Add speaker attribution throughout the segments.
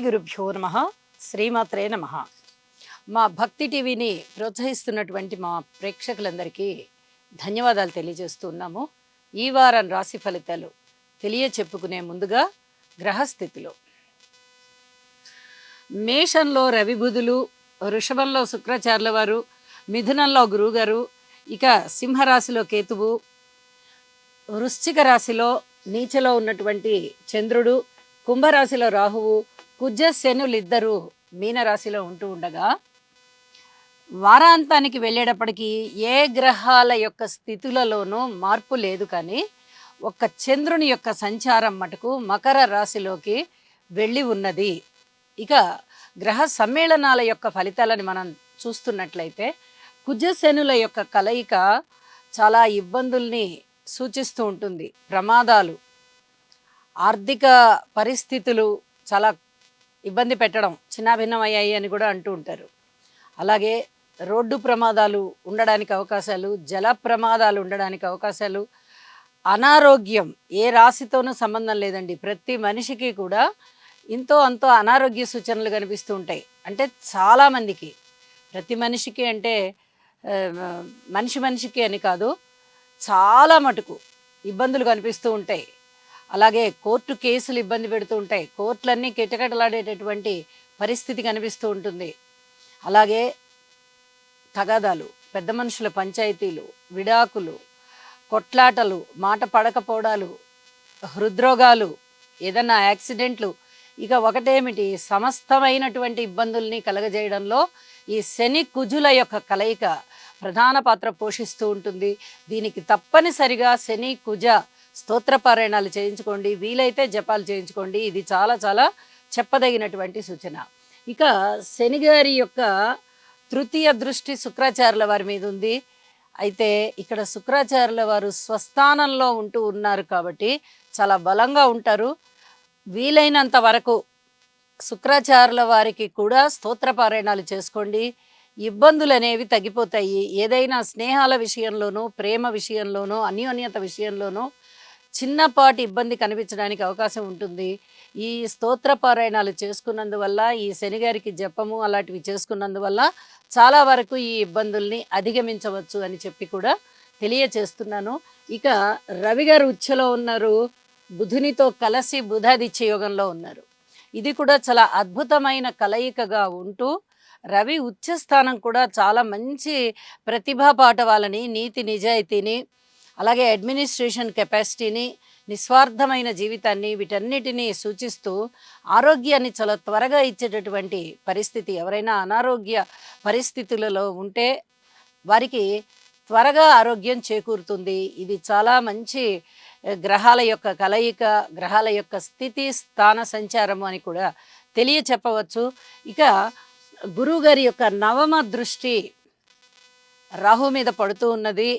Speaker 1: గురుభ్యో నమః. శ్రీమాత్రే నమః. మా భక్తి టీవీని ప్రోత్సహిస్తున్నటువంటి మా ప్రేక్షకులందరికీ ధన్యవాదాలు తెలియజేస్తున్నాము. ఈ వారం రాశి ఫలితాలు చెప్పుకునే ముందుగా గ్రహస్థితిలో మేషంలో రవి బుధులు, వృషభంలో శుక్రాచార్యుల వారు, మిథునంలో గురువుగారు, ఇక సింహరాశిలో కేతువు, వృశ్చిక రాశిలో నీచలో ఉన్నటువంటి చంద్రుడు, కుంభరాశిలో రాహువు, కుజ శనులిద్దరూ మీనరాశిలో ఉంటూ ఉండగా వారాంతానికి వెళ్ళేటప్పటికీ ఏ గ్రహాల యొక్క స్థితులలోనూ మార్పు లేదు. కానీ ఒక్క చంద్రుని యొక్క సంచారం మటుకు మకర రాశిలోకి వెళ్ళి ఉన్నది. ఇక గ్రహ సమ్మేళనాల యొక్క ఫలితాలను మనం చూస్తున్నట్లయితే కుజశనుల యొక్క కలయిక చాలా ఇబ్బందుల్ని సూచిస్తూ ఉంటుంది. ప్రమాదాలు, ఆర్థిక పరిస్థితులు చాలా ఇబ్బంది పెట్టడం, చిన్నాభిన్నమయ్యాయి అని కూడా అంటూ ఉంటారు. అలాగే రోడ్డు ప్రమాదాలు ఉండడానికి అవకాశాలు, జల ప్రమాదాలు ఉండడానికి అవకాశాలు, అనారోగ్యం ఏ రాశితోనూ సంబంధం లేదండి. ప్రతి మనిషికి కూడా ఇంతో అంతో అనారోగ్య సూచనలు కనిపిస్తూ ఉంటాయి. అంటే చాలామందికి, ప్రతి మనిషికి అంటే మనిషికి అని కాదు, చాలా మటుకు ఇబ్బందులు కనిపిస్తూ ఉంటాయి. అలాగే కోర్టు కేసులు ఇబ్బంది పెడుతూ ఉంటాయి. కోర్టులన్నీ కిటకిటలాడేటటువంటి పరిస్థితి కనిపిస్తూ ఉంటుంది. అలాగే తగాదాలు, పెద్ద మనుషుల పంచాయతీలు, విడాకులు, కొట్లాటలు, మాట పడకపోవడాలు, హృద్రోగాలు, ఏదన్నా యాక్సిడెంట్లు, ఇక ఒకటేమిటి సమస్తమైనటువంటి ఇబ్బందుల్ని కలగజేయడంలో ఈ శని కుజుల యొక్క కలయిక ప్రధాన పాత్ర పోషిస్తూ ఉంటుంది. దీనికి తప్పనిసరిగా శని కుజ స్తోత్రపారాయణాలు చేయించుకోండి, వీలైతే జపాలు చేయించుకోండి. ఇది చాలా చాలా చెప్పదగినటువంటి సూచన. ఇక శనిగారి యొక్క తృతీయ దృష్టి శుక్రాచార్యుల వారి మీద ఉంది. అయితే ఇక్కడ శుక్రాచార్యుల వారు స్వస్థానంలో ఉంటూ ఉన్నారు కాబట్టి చాలా బలంగా ఉంటారు. వీలైనంత వరకు శుక్రాచార్యుల వారికి కూడా స్తోత్రపారాయణాలు చేసుకోండి. ఇబ్బందులు అనేవి తగ్గిపోతాయి. ఏదైనా స్నేహాల విషయంలోనూ, ప్రేమ విషయంలోనూ, అన్యోన్యత విషయంలోనూ చిన్నపాటి ఇబ్బంది కనిపించడానికి అవకాశం ఉంటుంది. ఈ స్తోత్రపారాయణాలు చేసుకున్నందువల్ల, ఈ శనిగారికి జపము అలాంటివి చేసుకున్నందువల్ల చాలా వరకు ఈ ఇబ్బందుల్ని అధిగమించవచ్చు అని చెప్పి కూడా తెలియచేస్తున్నాను. ఇక రవి గారు ఉచ్చలో ఉన్నారు, బుధునితో కలిసి బుధాదిత్య యోగంలో ఉన్నారు. ఇది కూడా చాలా అద్భుతమైన కలయికగా ఉంటూ రవి ఉచ్చస్థానం కూడా చాలా మంచి ప్రతిభా పాఠవాలని, నీతి నిజాయితీని, అలాగే అడ్మినిస్ట్రేషన్ కెపాసిటీని, నిస్వార్థమైన జీవితాన్ని, వీటన్నిటినీ సూచిస్తూ ఆరోగ్యాన్ని చాలా త్వరగా ఇచ్చేటటువంటి పరిస్థితి. ఎవరైనా అనారోగ్య పరిస్థితులలో ఉంటే వారికి త్వరగా ఆరోగ్యం చేకూరుతుంది. ఇది చాలా మంచి గ్రహాల యొక్క కలయిక, గ్రహాల యొక్క స్థితి స్థాన సంచారము అని కూడా చెప్పవచ్చు. ఇక గురువుగారి యొక్క నవమ దృష్టి రాహు మీద పడుతూ ఉన్నది.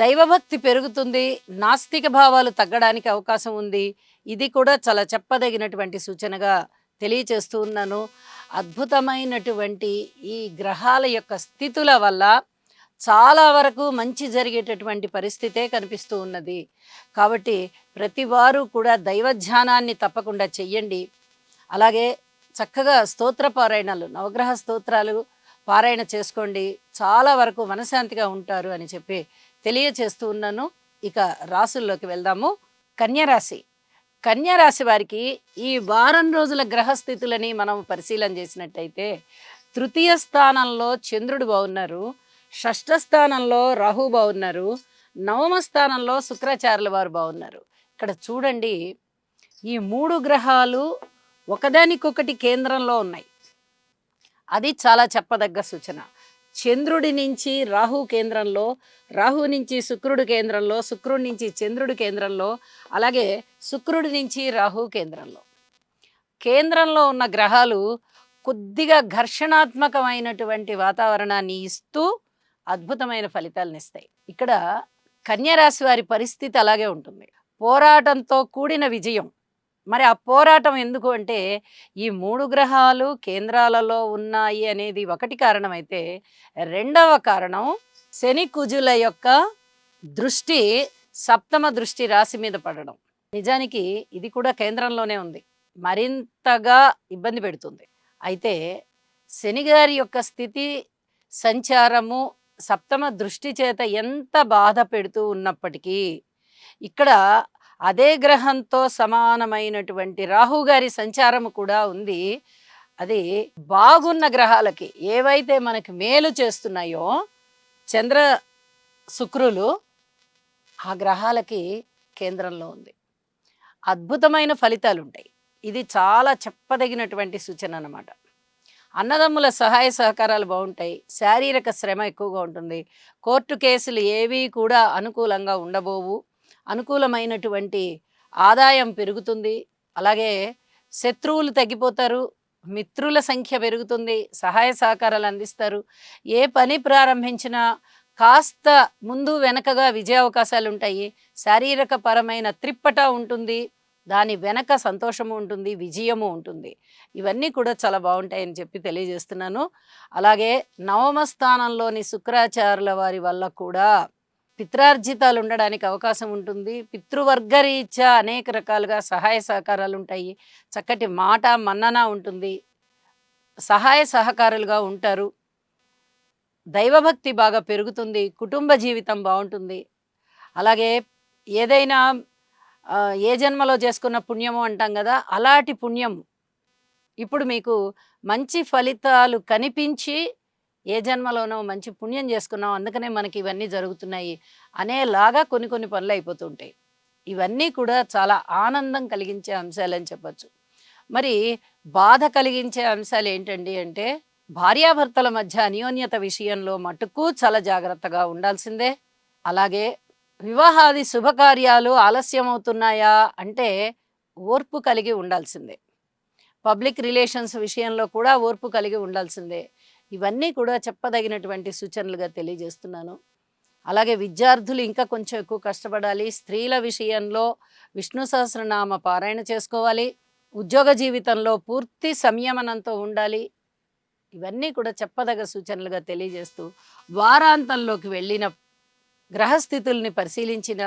Speaker 1: దైవభక్తి పెరుగుతుంది, నాస్తిక భావాలు తగ్గడానికి అవకాశం ఉంది. ఇది కూడా చాలా చెప్పదగినటువంటి సూచనగా తెలియచేస్తూ ఉన్నాను. అద్భుతమైనటువంటి ఈ గ్రహాల యొక్క స్థితుల వల్ల చాలా వరకు మంచి జరిగేటటువంటి పరిస్థితే కనిపిస్తూ ఉన్నది. కాబట్టి ప్రతి వారు కూడా దైవధ్యానాన్ని తప్పకుండా చెయ్యండి. అలాగే చక్కగా స్తోత్ర పారాయణాలు, నవగ్రహ స్తోత్రాలు పారాయణ చేసుకోండి. చాలా వరకు మనశాంతిగా ఉంటారు అని చెప్పి తెలియచేస్తూ ఉన్నాను. ఇక రాశుల్లోకి వెళ్దాము. కన్యరాశి. కన్యరాశి వారికి ఈ వారం రోజుల గ్రహస్థితులని మనం పరిశీలన చేసినట్టయితే తృతీయ స్థానంలో చంద్రుడు బాగున్నారు, షష్ఠ స్థానంలో రాహు బాగున్నారు, నవమ స్థానంలో శుక్రాచార్యుల వారు బాగున్నారు. ఇక్కడ చూడండి, ఈ మూడు గ్రహాలు ఒకదానికొకటి కేంద్రంలో ఉన్నాయి. అది చాలా చెప్పదగ్గ సూచన. చంద్రుడి నుంచి రాహు కేంద్రంలో, రాహు నుంచి శుక్రుడు కేంద్రంలో, శుక్రుడి నుంచి చంద్రుడి కేంద్రంలో, అలాగే శుక్రుడి నుంచి రాహు కేంద్రంలో ఉన్న గ్రహాలు కొద్దిగా ఘర్షణాత్మకమైనటువంటి వాతావరణాన్ని ఇస్తూ అద్భుతమైన ఫలితాలను ఇస్తాయి. ఇక్కడ కన్యరాశి వారి పరిస్థితి అలాగే ఉంటుంది. పోరాటంతో కూడిన విజయం. మరి ఆ పోరాటం ఎందుకు అంటే ఈ మూడు గ్రహాలు కేంద్రాలలో ఉన్నాయి అనేది ఒకటి కారణమైతే, రెండవ కారణం శని కుజుల యొక్క దృష్టి, సప్తమ దృష్టి రాశి మీద పడడం. నిజానికి ఇది కూడా కేంద్రంలోనే ఉంది. మరింతగా ఇబ్బంది పెడుతుంది. అయితే శని గారి యొక్క స్థితి, సంచారము, సప్తమ దృష్టి చేత ఎంత బాధ పెడుతూ ఉన్నప్పటికీ, ఇక్కడ అదే గ్రహంతో సమానమైనటువంటి రాహు గారి సంచారము కూడా ఉంది. అది బాగున్న గ్రహాలకి ఏవైతే మనకి మేలు చేస్తున్నాయో చంద్ర, శుక్రులు ఆ గ్రహాలకి కేంద్రంలో ఉంది. అద్భుతమైన ఫలితాలుంటాయి. ఇది చాలా చెప్పదగినటువంటి సూచన అన్నమాట. అన్నదమ్ముల సహాయ సహకారాలు బావుంటాయి. శారీరక శ్రమ ఎక్కువగా ఉంటుంది. కోర్టు కేసులు ఏవి కూడా అనుకూలంగా ఉండబోవు. అనుకూలమైనటువంటి ఆదాయం పెరుగుతుంది. అలాగే శత్రువులు తగ్గిపోతారు. మిత్రుల సంఖ్య పెరుగుతుంది. సహాయ సహకారాలు అందిస్తారు. ఏ పని ప్రారంభించినా కాస్త ముందు వెనకగా విజయావకాశాలుంటాయి. శారీరక పరమైన త్రిప్పట ఉంటుంది. దాని వెనక సంతోషము ఉంటుంది, విజయము ఉంటుంది. ఇవన్నీ కూడా చాలా బావుంటాయని చెప్పి తెలియజేస్తున్నాను. అలాగే నవమ స్థానంలోని శుక్రాచార్యుల వారి వల్ల కూడా పిత్రార్జితాలు ఉండడానికి అవకాశం ఉంటుంది. పితృవర్గరీత్యా అనేక రకాలుగా సహాయ సహకారాలుంటాయి. చక్కటి మాట, మన్నన ఉంటుంది. సహాయ సహకారులుగా ఉంటారు. దైవభక్తి బాగా పెరుగుతుంది. కుటుంబ జీవితం బావుంటుంది. అలాగే ఏదైనా ఏ జన్మలో చేసుకున్న పుణ్యము అంటాం గదా! అలాంటి పుణ్యం ఇప్పుడు మీకు మంచి ఫలితాలు కనిపించి, ఏ జన్మలోనో మంచి పుణ్యం చేసుకున్నాం, అందుకనే మనకి ఇవన్నీ జరుగుతున్నాయి అనేలాగా కొన్ని కొన్ని పనులయిపోతూ ఉంటాయి. ఇవన్నీ కూడా చాలా ఆనందం కలిగించే అంశాలని చెప్పొచ్చు. మరి బాధ కలిగించే అంశాలేంటండి అంటే, భార్యాభర్తల మధ్య అన్యోన్యత విషయంలో మటుకు చాలా జాగ్రత్తగా ఉండాల్సిందే. అలాగే వివాహాది శుభకార్యాలు ఆలస్యమవుతున్నాయా అంటే ఓర్పు కలిగి ఉండాల్సిందే. పబ్లిక్ రిలేషన్స్ విషయంలో కూడా ఓర్పు కలిగి ఉండాల్సిందే. ఇవన్నీ కూడా చెప్పదగినటువంటి సూచనలుగా తెలియజేస్తున్నాను. అలాగే విద్యార్థులు ఇంకా కొంచెం ఎక్కువ కష్టపడాలి. స్త్రీల విషయంలో విష్ణు సహస్రనామ పారాయణ చేసుకోవాలి. ఉద్యోగ జీవితంలో పూర్తి సంయమనంతో ఉండాలి. ఇవన్నీ కూడా చెప్పదగ సూచనలుగా తెలియజేస్తూ, వారాంతంలోకి వెళ్ళిన గ్రహస్థితుల్ని పరిశీలించిన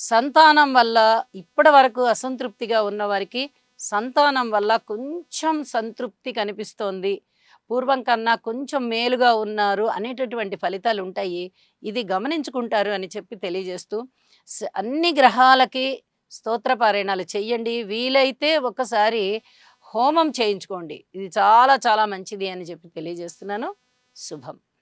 Speaker 1: సంతానం వల్ల ఇప్పటి వరకు అసంతృప్తిగా ఉన్నవారికి సంతానం వల్ల కొంచెం సంతృప్తి కనిపిస్తోంది. పూర్వం కన్నా కొంచెం మేలుగా ఉన్నారు అనేటటువంటి ఫలితాలు ఉంటాయి. ఇది గమనించుకుంటారు అని చెప్పి తెలియజేస్తూ, అన్ని గ్రహాలకి స్తోత్ర పారాయణాలు చెయ్యండి. వీలైతే ఒకసారి హోమం చేయించుకోండి. ఇది చాలా చాలా మంచిది అని చెప్పి తెలియజేస్తున్నాను. శుభం.